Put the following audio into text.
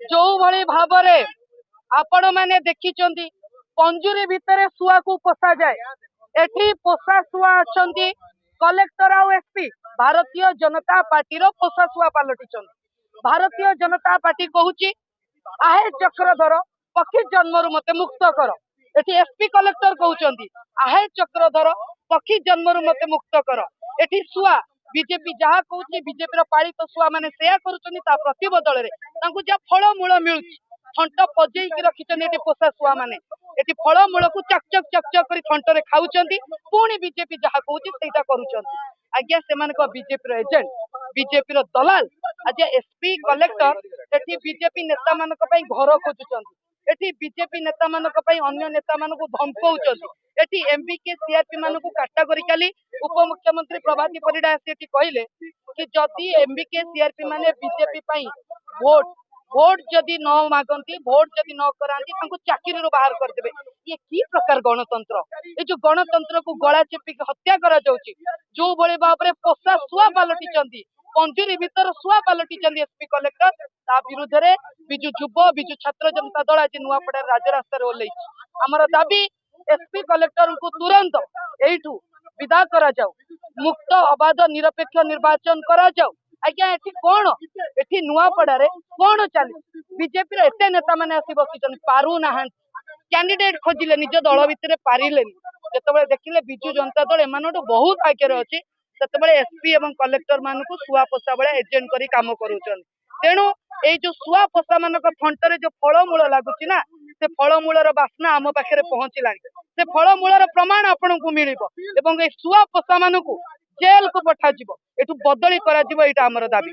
जो भली भावरे आपण माने देखिचंदी पंजुरी भितर सुआ को पोसा जाए एठी पोसा सुआ अछंती कलेक्टर आउ एसपी भारतीय जनता पार्टी रो पोसा सुआ पलटिचंदी। भारतीय जनता पार्टी कहूची आहे चक्रधर पक्षी जन्मरु मते मुक्त कर। एठी एसपी कलेक्टर कहउचंदी आहे चक्रधर पक्षी जन्मरु मते मुक्त कर। एठी सुआ बीजेपी जहा कहउची बीजेपी रो पालित सुआ माने सेया करूचंदी ता प्रतिबदल रे तांकु जा फळ मूळ मिलुची थंट पजेई की रखिचंदी एठी पोसा सुआ माने एठी फळ मूळ को चक चक करी थंट रे खाउचंदी पुणी बीजेपी जहा कहउची सेटा करूचंदी। आज्ञा सेमान को बीजेपी रो एजेंट बीजेपी रो दलाल आज एसपी कलेक्टर एठी बीजेपी नेता मानक पई घर खोजुचंदी। एठी बीजेपी नेता मानक पई अन्य नेता मानक धमकाउचंदी। एठी एमबीके सीआरपी मानक काटागोरिकली उपमुख्यमंत्री प्रभाती परिडा एठी कहिले कि जदि एमबीके सीआरपी माने बीजेपी पई वोट वोट जदि न मागंती वोट जदि न करांती तांको चाकरी रो बाहर कर देबे। ये की प्रकार गणतंत्र ए जो गणतंत्र को गला चेपी हत्या करा जाउची जो भले बाबरे पोसा सुआ पलटिचंदी पंजुरी भीतर सुआ पलटिचंदी एसपी कलेक्टर ता विरुद्ध रे बिजु युव बिजु छात्र जनता दल आज नुआपड़ा राजरास्ता रे ओल्लै हमर दाबी एसपी कलेक्टर को तुरंत एठू विदा करा जाऊ मुक्त अबाध निरपेक्ष निर्वाचन करा जाऊ। आज्ञा एठी कोन एठी नुआपड़ा रे कोन चली बीजेपी रे एते नेता माने आसी बसिचन पारु नाहन कैंडिडेट खोजिले निज दल भितर पारिलेनी जेतेबेले देखिले बिजु जनता दल एमानटो बहुत आगे अछि सेतेबेले एसपी एवं कलेक्टर मानकु सुआ पोसा बेले एजेंट करी काम करूछन। तेणु ए जो सुआ पोसा मानक फंटरे जो फलमूल लागुची ना से फलमूलर बास्ना आम पाखे पहुंचलानी से फलमूलर प्रमाण आपको मिलिबो एवं ए सुआ पोसा मानकु जेल को पठा जिवो एठु बदली करा जिवो एटा हमर दाबी।